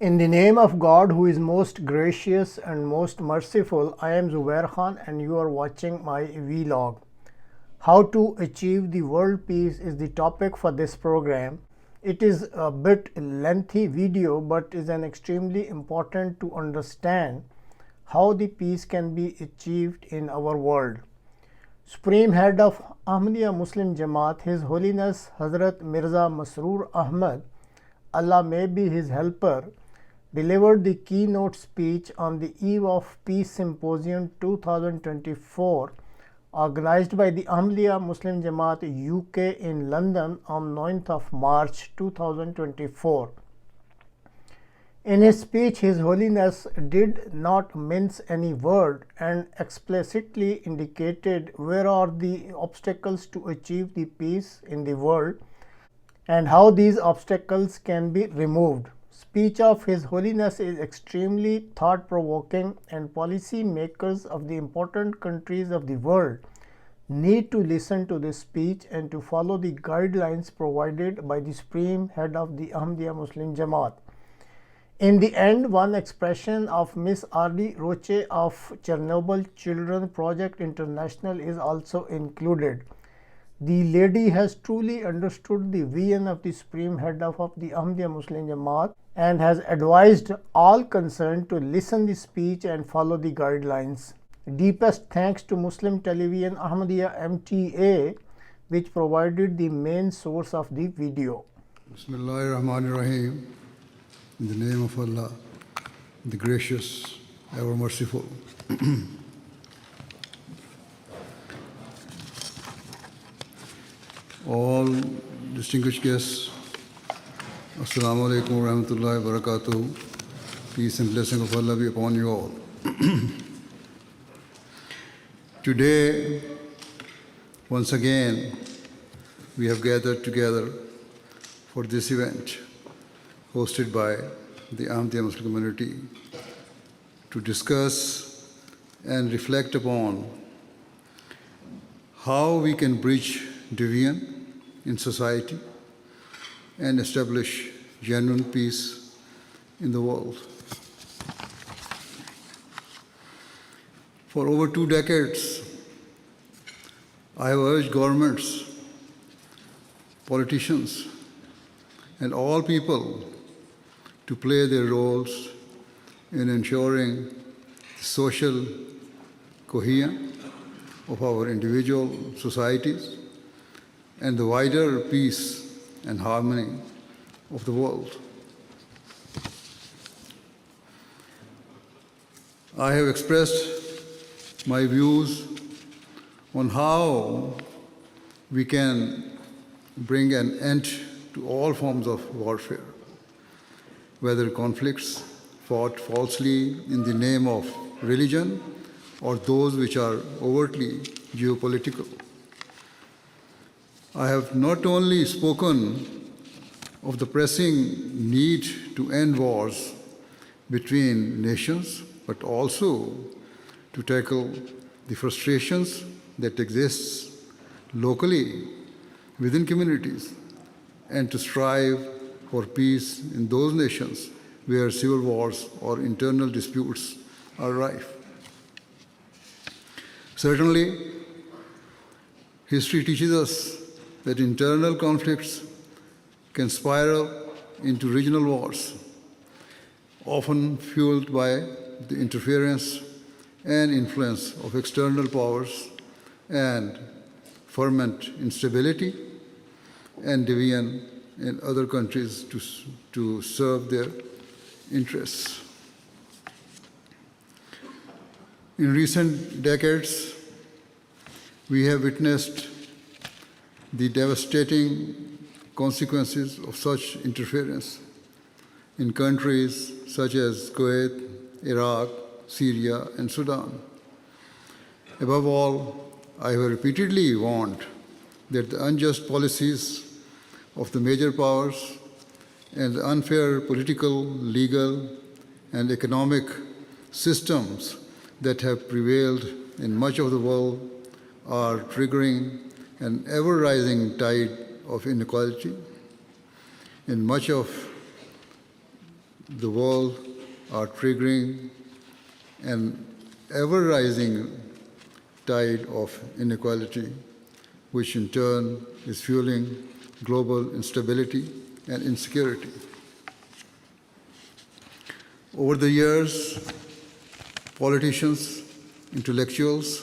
In the name of God, who is most gracious and most merciful, I am Zubair Khan and you are watching my vlog. How to achieve the world peace is the topic for this program. It is a bit lengthy video but is an extremely important to understand how the peace can be achieved in our world. Supreme Head of Ahmadiyya Muslim Jamaat, His Holiness Hazrat Mirza Masroor Ahmad, Allah may be his helper, delivered the keynote speech on the eve of Peace Symposium 2024 organized by the Ahmadiyya Muslim Jamaat UK in London on 9th of March 2024. In his speech, His Holiness did not mince any word and explicitly indicated where are the obstacles to achieve the peace in the world and how these obstacles can be removed. Speech of His Holiness is extremely thought-provoking and policy makers of the important countries of the world need to listen to this speech and to follow the guidelines provided by the Supreme Head of the Ahmadiyya Muslim Jamaat. In the end, one expression of Miss R.D. Roche of Chernobyl Children Project International is also included. The lady has truly understood the vision of the Supreme Head of the Ahmadiyya Muslim Jamaat and has advised all concerned to listen the speech and follow the guidelines. Deepest thanks to Muslim Television Ahmadiyya MTA, which provided the main source of the video. Bismillahirrahmanirrahim. In the name of Allah, the gracious, ever merciful. All distinguished guests, Assalamu alaikum wa rahmatullahi wa barakatuh. Peace and blessing of Allah be upon you all. Today, once again, we have gathered together for this event hosted by the Ahmadiyya Muslim community to discuss and reflect upon how we can bridge division in society and establish genuine peace in the world. For over 2 decades, I have urged governments, politicians, and all people to play their roles in ensuring social cohesion of our individual societies and the wider peace and harmony of the world. I have expressed my views on how we can bring an end to all forms of warfare, whether conflicts fought falsely in the name of religion or those which are overtly geopolitical. I have not only spoken of the pressing need to end wars between nations, but also to tackle the frustrations that exist locally within communities and to strive for peace in those nations where civil wars or internal disputes are rife. Certainly, history teaches us that internal conflicts can spiral into regional wars, often fueled by the interference and influence of external powers and ferment instability and division in other countries to serve their interests. In recent decades, we have witnessed the devastating consequences of such interference in countries such as Kuwait, Iraq, Syria, and Sudan. Above all, I have repeatedly warned that the unjust policies of the major powers and the unfair political, legal, and economic systems that have prevailed in much of the world are triggering an ever-rising tide of inequality in much of the world are triggering an ever-rising tide of inequality, which in turn is fueling global instability and insecurity. Over the years, politicians, intellectuals,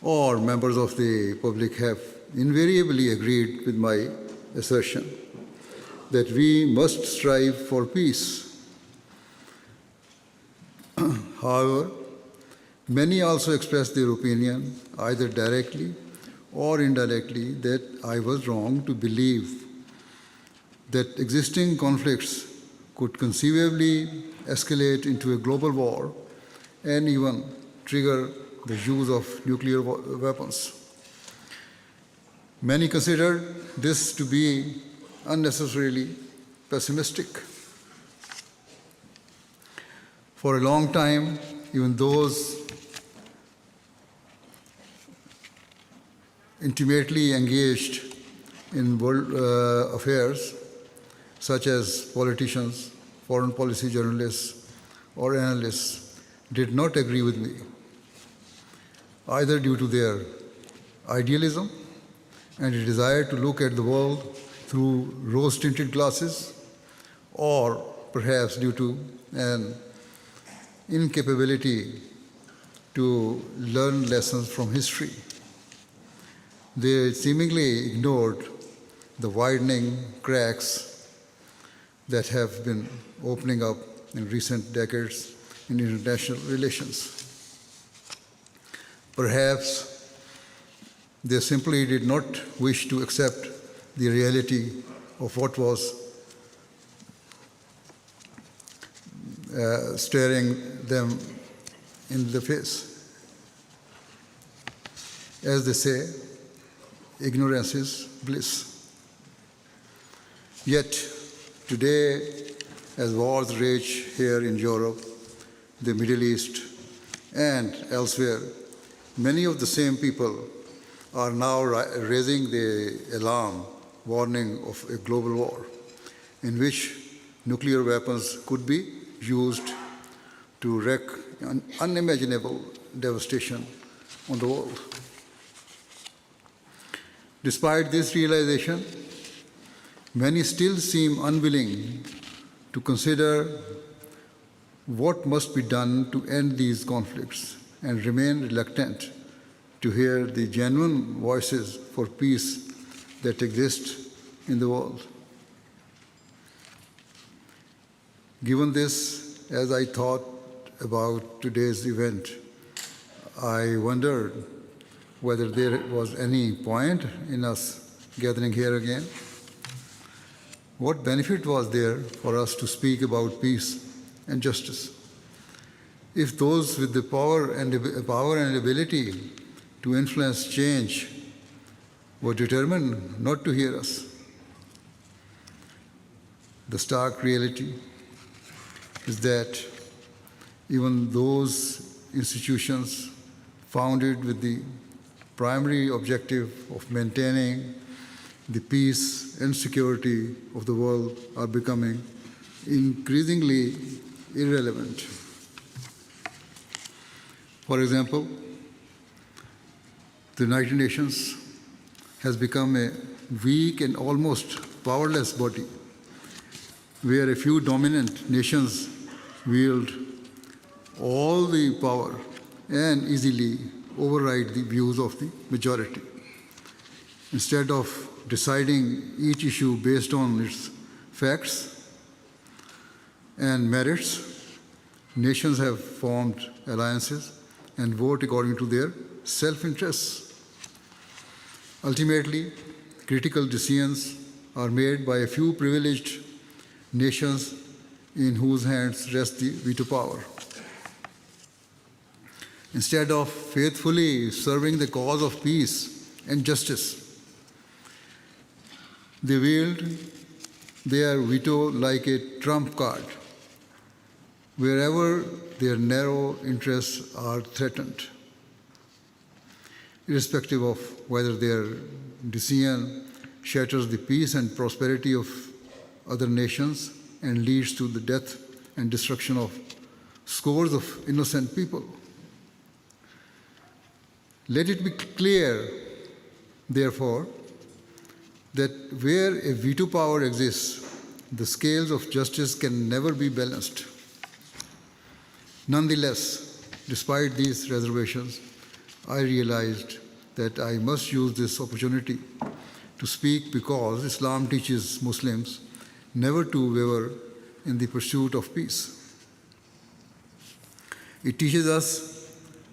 or members of the public have invariably agreed with my assertion that we must strive for peace. However, many also expressed their opinion, either directly or indirectly, that I was wrong to believe that existing conflicts could conceivably escalate into a global war and even trigger the use of nuclear weapons. Many considered this to be unnecessarily pessimistic. For a long time, even those intimately engaged in world affairs, such as politicians, foreign policy journalists, or analysts, did not agree with me, either due to their idealism and a desire to look at the world through rose-tinted glasses, or perhaps due to an incapability to learn lessons from history. They seemingly ignored the widening cracks that have been opening up in recent decades in international relations. Perhaps they simply did not wish to accept the reality of what was staring them in the face. As they say, ignorance is bliss. Yet, today, as wars rage here in Europe, the Middle East, and elsewhere, many of the same people are now raising the alarm, warning of a global war in which nuclear weapons could be used to wreak an unimaginable devastation on the world. Despite this realization, many still seem unwilling to consider what must be done to end these conflicts and remain reluctant to hear the genuine voices for peace that exist in the world. Given this, as I thought about today's event, I wondered whether there was any point in us gathering here again. What benefit was there for us to speak about peace and justice if those with the power and ability to influence change were determined not to hear us? The stark reality is that even those institutions founded with the primary objective of maintaining the peace and security of the world are becoming increasingly irrelevant. For example, the United Nations has become a weak and almost powerless body where a few dominant nations wield all the power and easily override the views of the majority. Instead of deciding each issue based on its facts and merits, nations have formed alliances and vote according to their self-interests. Ultimately, critical decisions are made by a few privileged nations in whose hands rests the veto power. Instead of faithfully serving the cause of peace and justice, they wield their veto like a trump card wherever their narrow interests are threatened, irrespective of whether their decision shatters the peace and prosperity of other nations and leads to the death and destruction of scores of innocent people. Let it be clear, therefore, that where a veto power exists, the scales of justice can never be balanced. Nonetheless, despite these reservations, I realized that I must use this opportunity to speak because Islam teaches Muslims never to waver in the pursuit of peace. It teaches us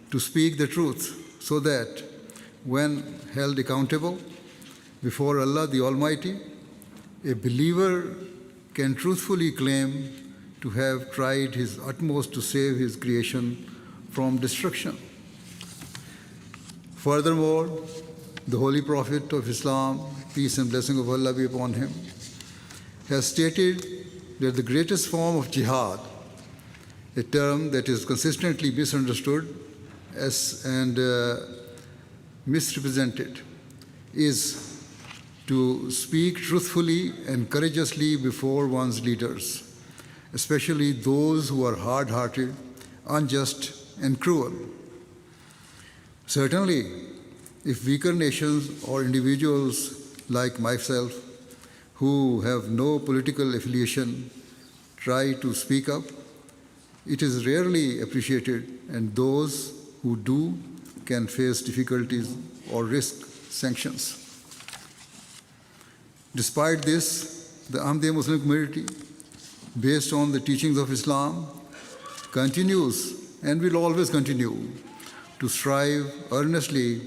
to speak the truth so that when held accountable before Allah the Almighty, a believer can truthfully claim to have tried his utmost to save his creation from destruction. Furthermore, the Holy Prophet of Islam, peace and blessing of Allah be upon him, has stated that the greatest form of jihad, a term that is consistently misunderstood and misrepresented, is to speak truthfully and courageously before one's leaders, especially those who are hard-hearted, unjust, and cruel. Certainly, if weaker nations or individuals like myself, who have no political affiliation, try to speak up, it is rarely appreciated, and those who do can face difficulties or risk sanctions. Despite this, the Ahmadiyya Muslim community, based on the teachings of Islam, continues and will always continue to strive earnestly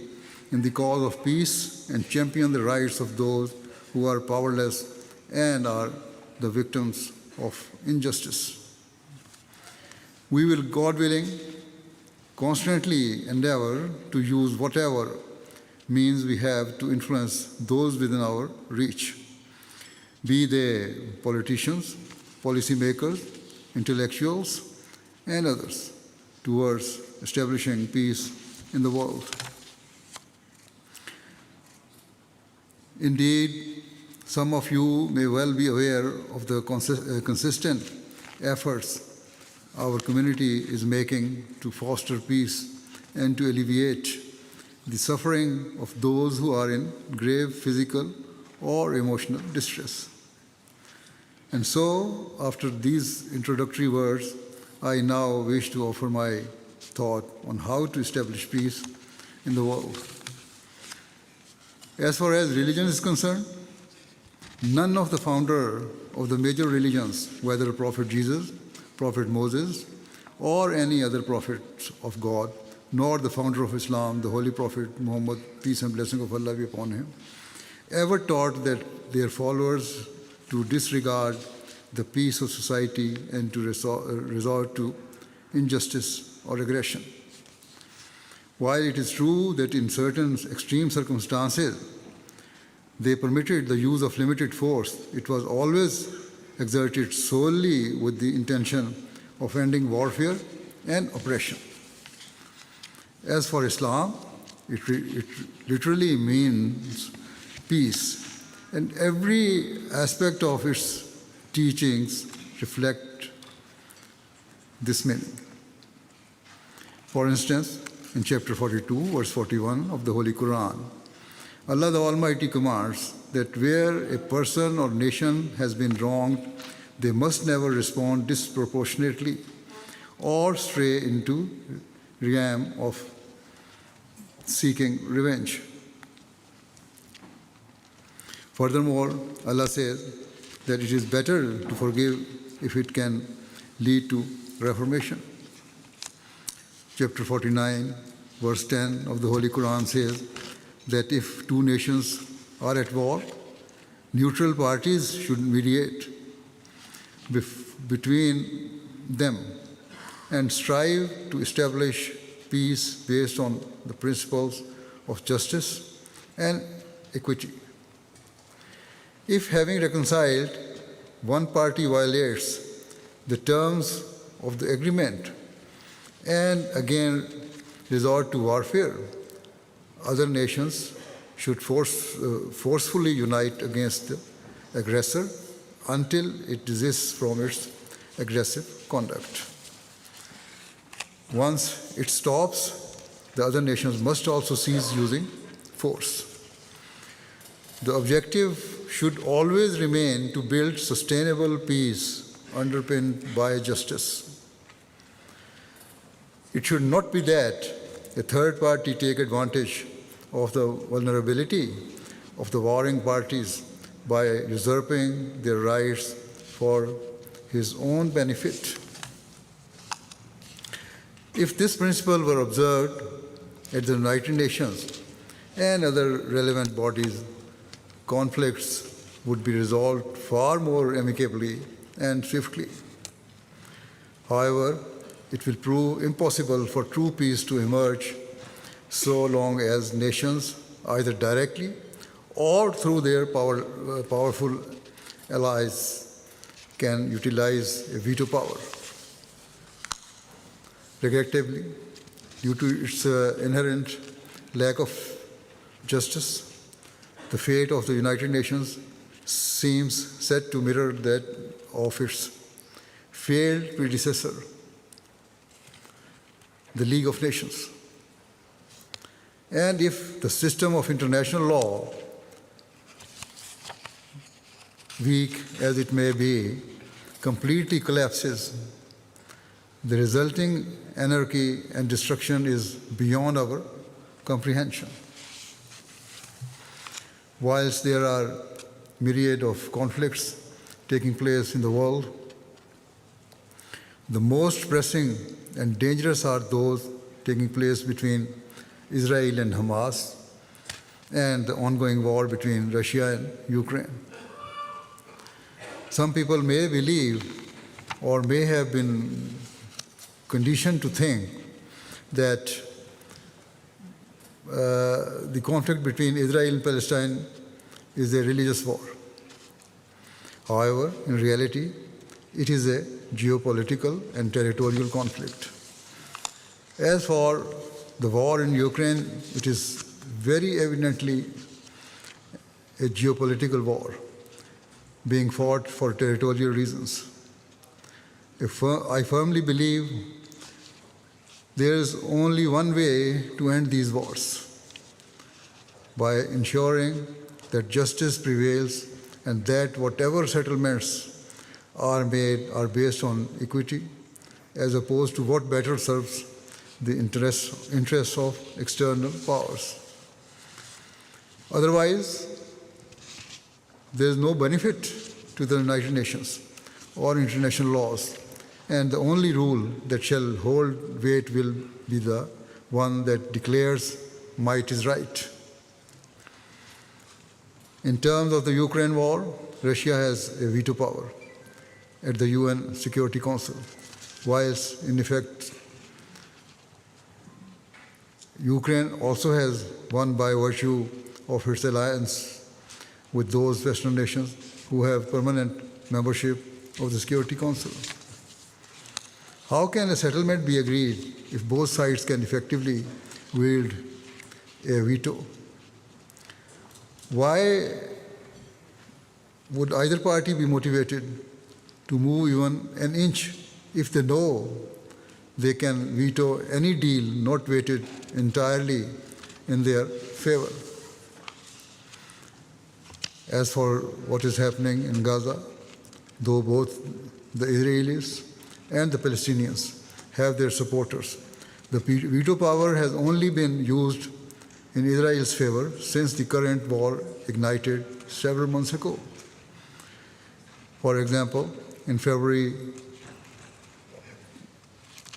in the cause of peace and champion the rights of those who are powerless and are the victims of injustice. We will, God willing, constantly endeavor to use whatever means we have to influence those within our reach, be they politicians, policymakers, intellectuals, and others, towards establishing peace in the world. Indeed, some of you may well be aware of the consistent efforts our community is making to foster peace and to alleviate the suffering of those who are in grave physical or emotional distress. And so, after these introductory words, I now wish to offer my thought on how to establish peace in the world. As far as religion is concerned, none of the founder of the major religions, whether Prophet Jesus, Prophet Moses, or any other prophet of God, nor the founder of Islam, the Holy Prophet Muhammad, peace and blessing of Allah be upon him, ever taught that their followers to disregard the peace of society and to resort to injustice or aggression. While it is true that in certain extreme circumstances they permitted the use of limited force, it was always exerted solely with the intention of ending warfare and oppression. As for Islam, it literally means peace, and every aspect of its teachings reflect this meaning. For instance, in chapter 42, verse 41 of the Holy Quran, Allah the Almighty commands that where a person or nation has been wronged, they must never respond disproportionately or stray into realm of seeking revenge. Furthermore, Allah says that it is better to forgive if it can lead to reformation. Chapter 49, verse 10 of the Holy Quran says that if two nations are at war, neutral parties should mediate between them and strive to establish peace based on the principles of justice and equity. If having reconciled, one party violates the terms of the agreement and again resort to warfare, other nations should forcefully unite against the aggressor until it desists from its aggressive conduct. Once it stops, the other nations must also cease using force. The objective should always remain to build sustainable peace underpinned by justice. It should not be that a third party take advantage of the vulnerability of the warring parties by usurping their rights for his own benefit. If this principle were observed at the United Nations and other relevant bodies, conflicts would be resolved far more amicably and swiftly. However, it will prove impossible for true peace to emerge so long as nations, either directly or through their powerful allies, can utilize a veto power. Regrettably, due to its inherent lack of justice, the fate of the United Nations seems set to mirror that of its failed predecessor, the League of Nations. And if the system of international law, weak as it may be, completely collapses, the resulting anarchy and destruction is beyond our comprehension. Whilst there are myriad of conflicts taking place in the world, the most pressing and dangerous are those taking place between Israel and Hamas and the ongoing war between Russia and Ukraine. Some people may believe or may have been conditioned to think that the conflict between Israel and Palestine is a religious war. However, in reality, it is a geopolitical and territorial conflict. As for the war in Ukraine, it is very evidently a geopolitical war being fought for territorial reasons. I firmly believe there is only one way to end these wars: by ensuring that justice prevails and that whatever settlements are made are based on equity, as opposed to what better serves the interests of external powers. Otherwise, there is no benefit to the United Nations or international laws, and the only rule that shall hold weight will be the one that declares might is right. In terms of the Ukraine war, Russia has a veto power at the UN Security Council, whilst in effect Ukraine also has one by virtue of its alliance with those Western nations who have permanent membership of the Security Council. How can a settlement be agreed if both sides can effectively wield a veto? Why would either party be motivated to move even an inch if they know they can veto any deal not weighted entirely in their favor? As for what is happening in Gaza, though both the Israelis and the Palestinians have their supporters, the veto power has only been used in Israel's favor since the current war ignited several months ago. For example, in February,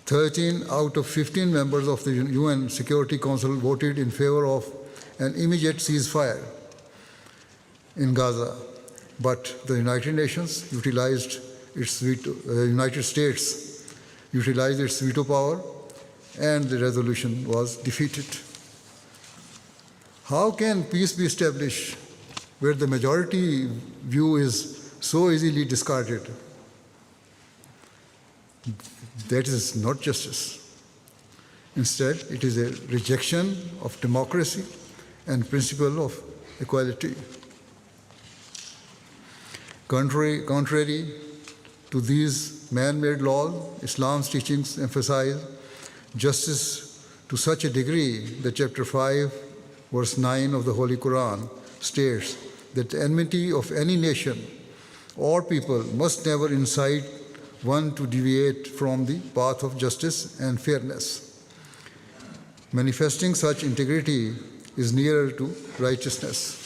13 out of 15 members of the UN Security Council voted in favor of an immediate ceasefire in Gaza, but the United Nations utilized its veto, United States utilized its veto power, and the resolution was defeated. How can peace be established where the majority view is so easily discarded? That is not justice. Instead, it is a rejection of democracy and principle of equality. Contrary to these man-made laws, Islam's teachings emphasize justice to such a degree that chapter 5, verse 9 of the Holy Quran states that the enmity of any nation or people must never incite one to deviate from the path of justice and fairness. Manifesting such integrity is nearer to righteousness.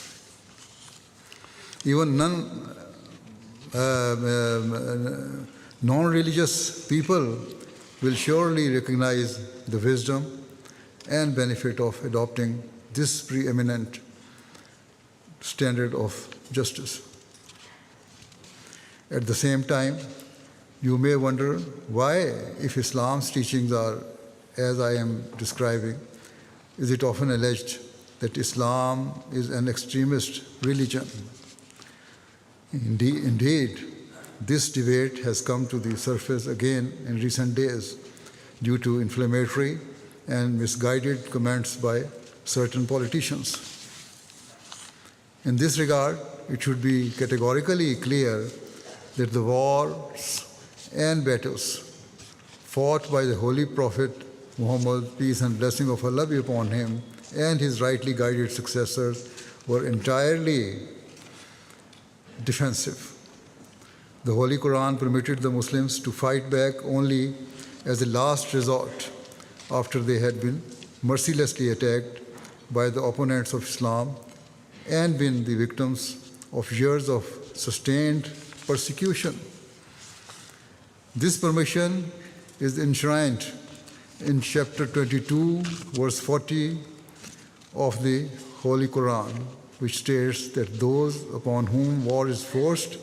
Even non-religious people will surely recognize the wisdom and benefit of adopting this preeminent standard of justice. At the same time, you may wonder why, if Islam's teachings are as I am describing, is it often alleged that Islam is an extremist religion. Indeed, this debate has come to the surface again in recent days due to inflammatory and misguided comments by certain politicians. In this regard, it should be categorically clear that the wars and battles fought by the Holy Prophet Muhammad, peace and blessing of Allah be upon him, and his rightly guided successors were entirely defensive. The Holy Quran permitted the Muslims to fight back only as a last resort after they had been mercilessly attacked by the opponents of Islam and been the victims of years of sustained persecution. This permission is enshrined in chapter 22, verse 40 of the Holy Quran, which states that those upon whom war is forced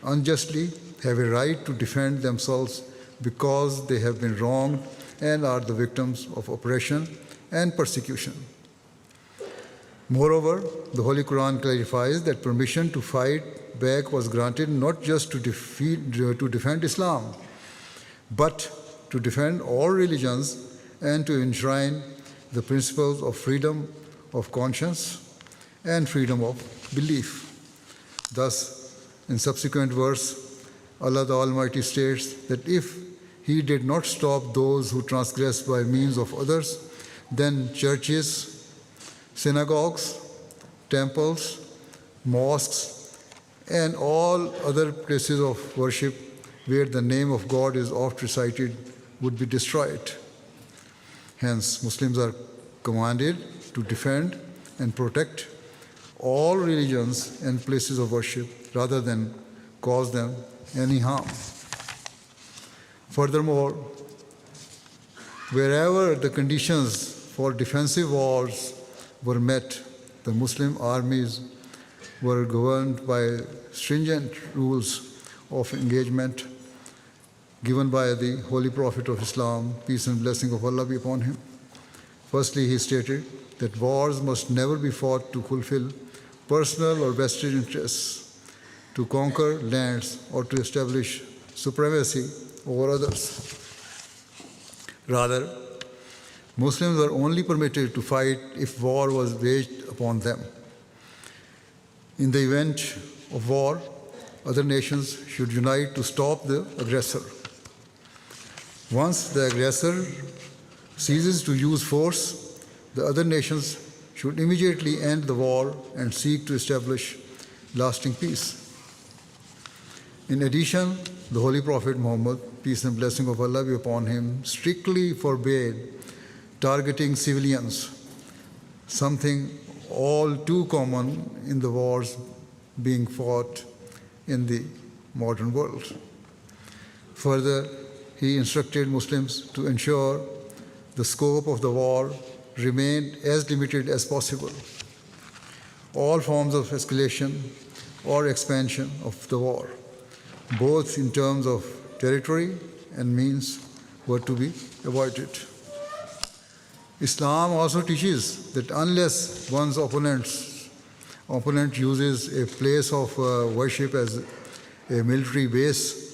unjustly have a right to defend themselves because they have been wronged and are the victims of oppression and persecution. Moreover, the Holy Quran clarifies that permission to fight back was granted not just to defend Islam, but to defend all religions and to enshrine the principles of freedom of conscience and freedom of belief. Thus, in subsequent verse, Allah the Almighty states that if He did not stop those who transgress by means of others, then churches, synagogues, temples, mosques, and all other places of worship where the name of God is oft recited would be destroyed. Hence, Muslims are commanded to defend and protect all religions and places of worship rather than cause them any harm. Furthermore, wherever the conditions for defensive wars were met, the Muslim armies were governed by stringent rules of engagement given by the Holy Prophet of Islam, peace and blessing of Allah be upon him. Firstly, he stated that wars must never be fought to fulfill personal or vested interests, to conquer lands, or to establish supremacy over others. Rather, Muslims were only permitted to fight if war was waged upon them. In the event of war, other nations should unite to stop the aggressor. Once the aggressor ceases to use force, the other nations should immediately end the war and seek to establish lasting peace. In addition, the Holy Prophet Muhammad, peace and blessing of Allah be upon him, strictly forbade targeting civilians, something all too common in the wars being fought in the modern world. Further, he instructed Muslims to ensure the scope of the war remained as limited as possible. All forms of escalation or expansion of the war, both in terms of territory and means, were to be avoided. Islam also teaches that unless one's opponent uses a place of worship as a military base,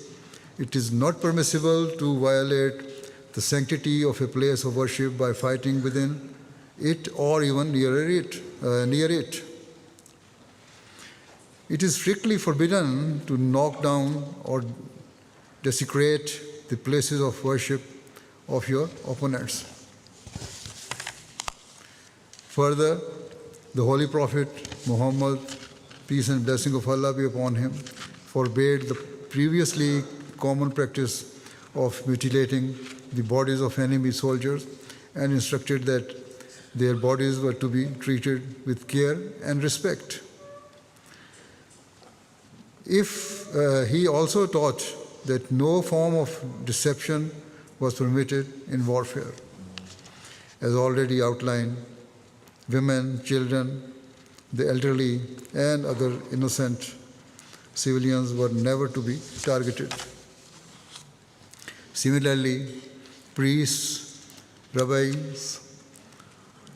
it is not permissible to violate the sanctity of a place of worship by fighting within it or even near it. It is strictly forbidden to knock down or desecrate the places of worship of your opponents. Further, the Holy Prophet Muhammad, peace and blessing of Allah be upon him, forbade the previously common practice of mutilating the bodies of enemy soldiers and instructed that their bodies were to be treated with care and respect. He also taught that no form of deception was permitted in warfare. As already outlined, women, children, the elderly, and other innocent civilians were never to be targeted. Similarly, priests, rabbis,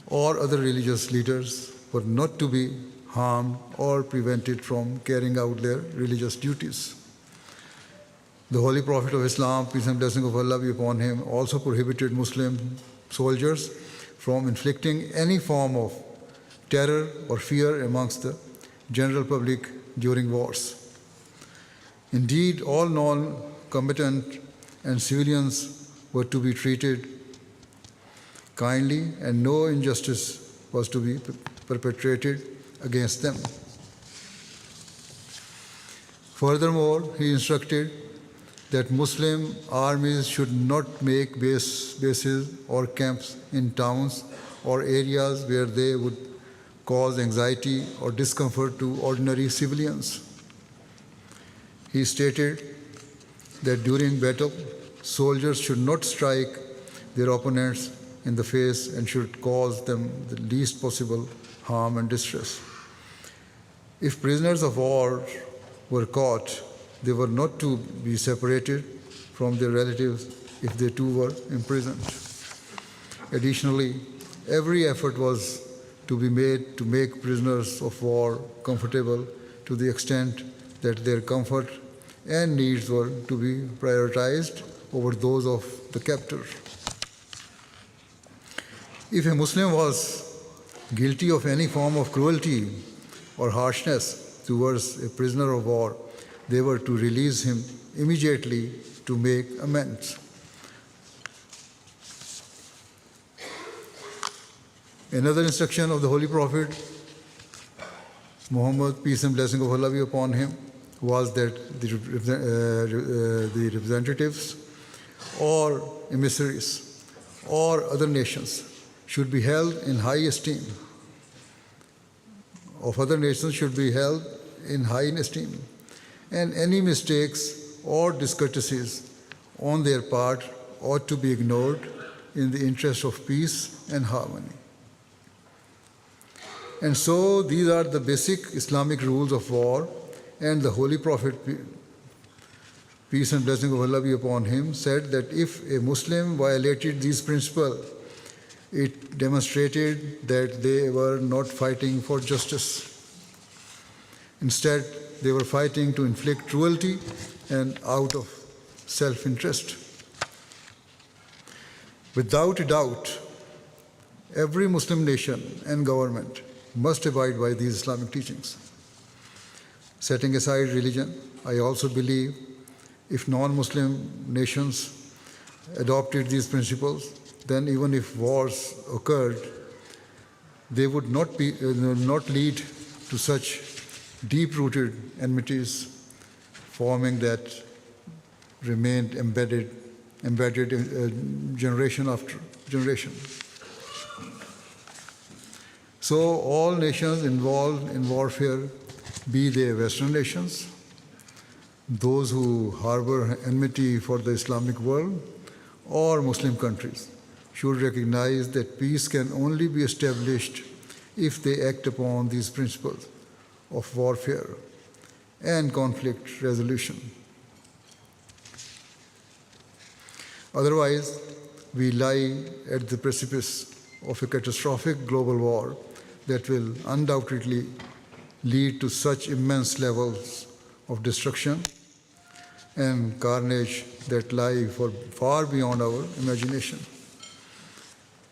or other religious leaders were not to be harmed or prevented from carrying out their religious duties. The Holy Prophet of Islam, peace and blessing of Allah be upon him, also prohibited Muslim soldiers from inflicting any form of terror or fear amongst the general public during wars. Indeed, all non-combatant and civilians were to be treated kindly and no injustice was to be perpetrated against them. Furthermore, he instructed that Muslim armies should not make bases or camps in towns or areas where they would cause anxiety or discomfort to ordinary civilians. He stated that during battle, soldiers should not strike their opponents in the face and should cause them the least possible harm and distress. If prisoners of war were caught, they were not to be separated from their relatives if they too were imprisoned. Additionally, every effort was to be made to make prisoners of war comfortable to the extent that their comfort and needs were to be prioritized over those of the captor. If a Muslim was guilty of any form of cruelty or harshness towards a prisoner of war, they were to release him immediately to make amends. Another instruction of the Holy Prophet Muhammad, peace and blessing of Allah be upon him, was that the representatives or emissaries or other nations should be held in high esteem. Of other nations should be held in high esteem, and any mistakes or discourtesies on their part ought to be ignored in the interest of peace and harmony. And so these are the basic Islamic rules of war, and the Holy Prophet, peace and blessing of Allah be upon him, said that if a Muslim violated these principles, it demonstrated that they were not fighting for justice. Instead, they were fighting to inflict cruelty and out of self-interest. Without a doubt, every Muslim nation and government must abide by these Islamic teachings. Setting aside religion, I also believe if non-Muslim nations adopted these principles, then even if wars occurred, they would not lead to such deep-rooted enmities forming that remained embedded generation after generation. So all nations involved in warfare, be they Western nations, those who harbor enmity for the Islamic world, or Muslim countries, should recognize that peace can only be established if they act upon these principles of warfare and conflict resolution. Otherwise, we lie at the precipice of a catastrophic global war that will undoubtedly lead to such immense levels of destruction and carnage that lie far beyond our imagination.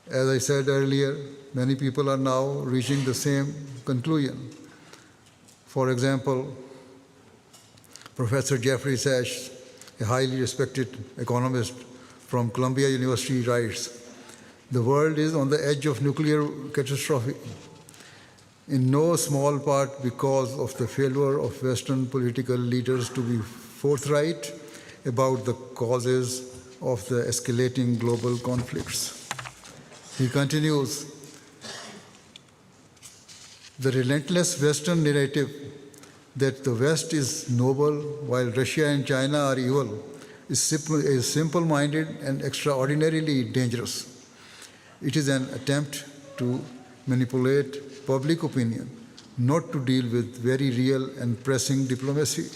As I said earlier, many people are now reaching the same conclusion. For example, Professor Jeffrey Sachs, a highly respected economist from Columbia University, writes, "The world is on the edge of nuclear catastrophe, in no small part because of the failure of Western political leaders to be forthright about the causes of the escalating global conflicts." He continues, "The relentless Western narrative that the West is noble while Russia and China are evil is simple-minded and extraordinarily dangerous. It is an attempt to manipulate public opinion, not to deal with very real and pressing diplomacy."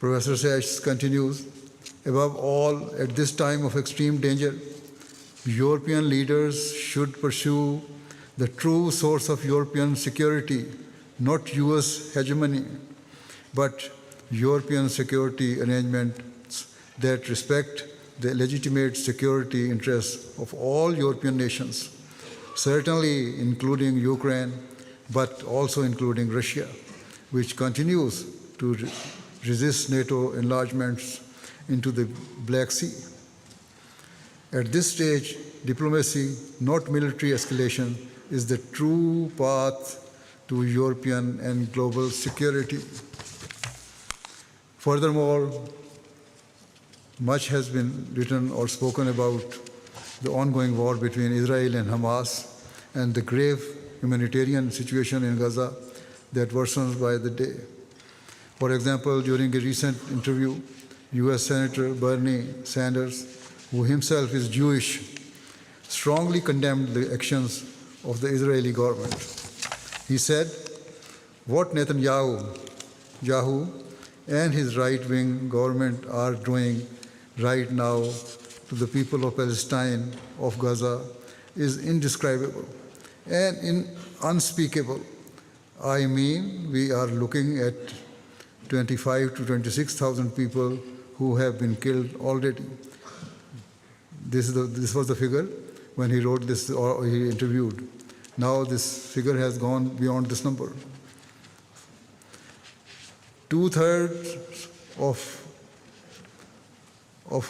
Professor Sachs continues, "Above all, at this time of extreme danger, European leaders should pursue the true source of European security, not US hegemony, but European security arrangements that respect the legitimate security interests of all European nations, certainly including Ukraine, but also including Russia, which continues to resist NATO enlargements into the Black Sea. At this stage, diplomacy, not military escalation, is the true path to European and global security." Furthermore, much has been written or spoken about the ongoing war between Israel and Hamas and the grave humanitarian situation in Gaza that worsens by the day. For example, during a recent interview, US Senator Bernie Sanders, who himself is Jewish, strongly condemned the actions of the Israeli government. He said, "What Netanyahu and his right-wing government are doing right now to the people of Palestine, of Gaza, is indescribable and unspeakable. I mean, we are looking at 25 to 26,000 people who have been killed already." This was the figure when he wrote this or he interviewed. Now this figure has gone beyond this number. 2/3 of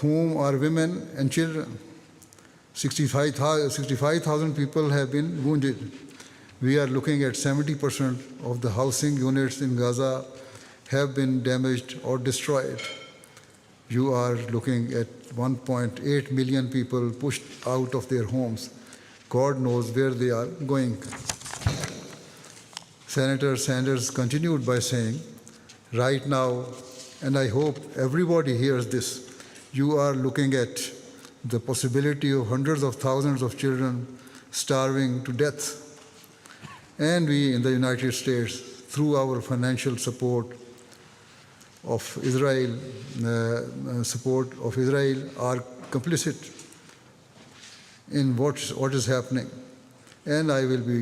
whom are women and children. 65,000 people have been wounded. We are looking at 70% of the housing units in Gaza have been damaged or destroyed. You are looking at 1.8 million people pushed out of their homes. God knows where they are going. Senator Sanders continued by saying, "Right now, and I hope everybody hears this, you are looking at the possibility of hundreds of thousands of children starving to death. And we in the United States, through our financial support of Israel, are complicit in what is happening. And I will be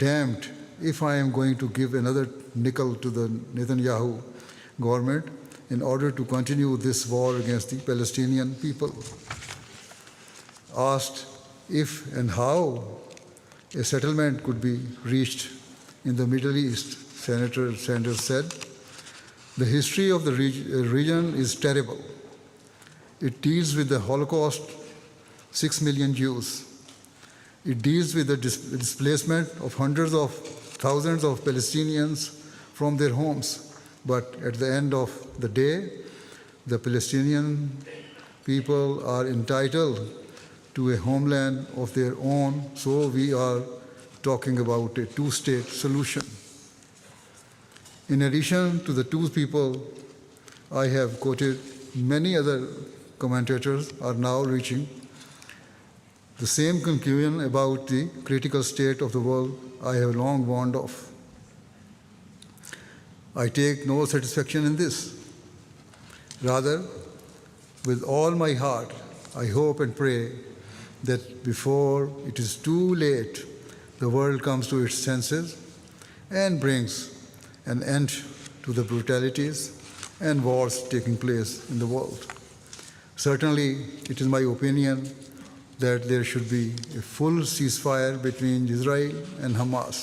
damned if I am going to give another nickel to the Netanyahu government in order to continue this war against the Palestinian people." Asked if and how a settlement could be reached in the Middle East, Senator Sanders said, "The history of the region is terrible. It deals with the Holocaust, 6 million Jews. It deals with the displacement of hundreds of thousands of Palestinians from their homes. But at the end of the day, the Palestinian people are entitled to a homeland of their own, so we are talking about a two-state solution." In addition to the two people I have quoted, many other commentators are now reaching the same conclusion about the critical state of the world I have long warned of. I take no satisfaction in this. Rather, with all my heart, I hope and pray that before it is too late, the world comes to its senses and brings an end to the brutalities and wars taking place in the world. Certainly, it is my opinion that there should be a full ceasefire between Israel and Hamas.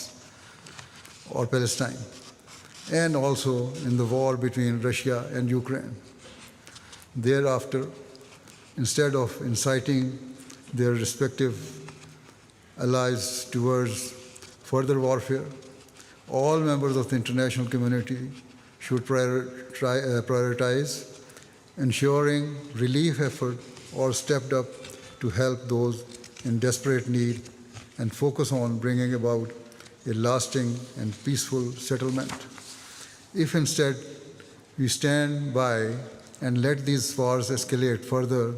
or Palestine, and also in the war between Russia and Ukraine. Thereafter, instead of inciting their respective allies towards further warfare, all members of the international community should prioritize ensuring relief effort or stepped up to help those in desperate need and focus on bringing about a lasting and peaceful settlement. If instead we stand by and let these wars escalate further,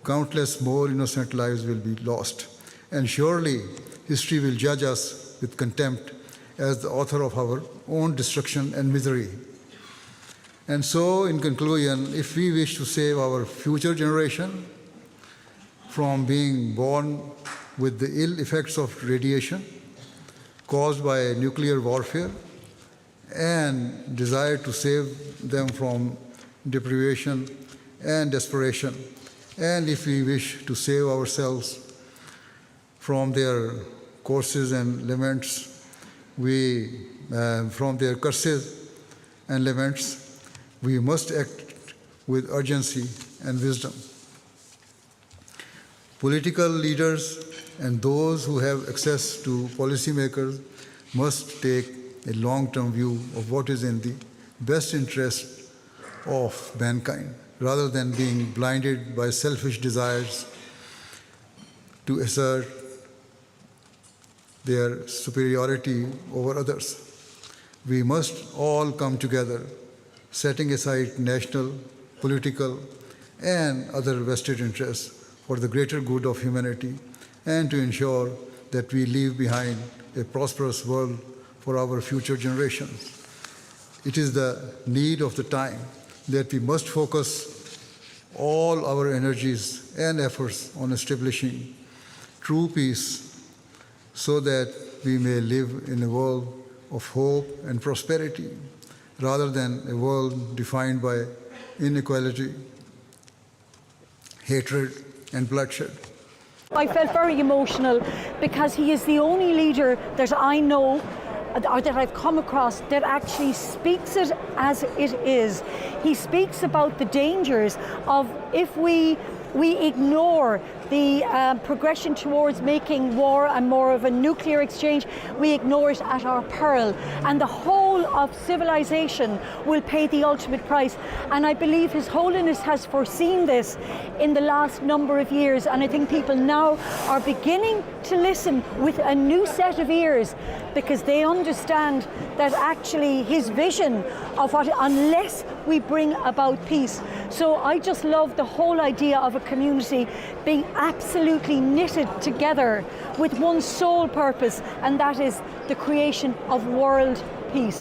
countless more innocent lives will be lost. And surely history will judge us with contempt as the author of our own destruction and misery. And so, in conclusion, if we wish to save our future generation from being born with the ill effects of radiation caused by nuclear warfare and desire to save them from deprivation and desperation, and if we wish to save ourselves from their curses and laments, from their curses and laments, we must act with urgency and wisdom. Political leaders and those who have access to policymakers must take a long-term view of what is in the best interest of mankind, rather than being blinded by selfish desires to assert their superiority over others. We must all come together, setting aside national, political, and other vested interests for the greater good of humanity, and to ensure that we leave behind a prosperous world for our future generations. It is the need of the time that we must focus all our energies and efforts on establishing true peace so that we may live in a world of hope and prosperity, rather than a world defined by inequality, hatred, and bloodshed. I felt very emotional because he is the only leader that I know or that I've come across that actually speaks it as it is. He speaks about the dangers of if we ignore the progression towards making war and more of a nuclear exchange, we ignore it at our peril. And the whole of civilization will pay the ultimate price. And I believe His Holiness has foreseen this in the last number of years. And I think people now are beginning to listen with a new set of ears, because they understand that actually his vision of what, unless we bring about peace. So I just love the whole idea of a community being absolutely knitted together with one sole purpose, and that is the creation of world peace.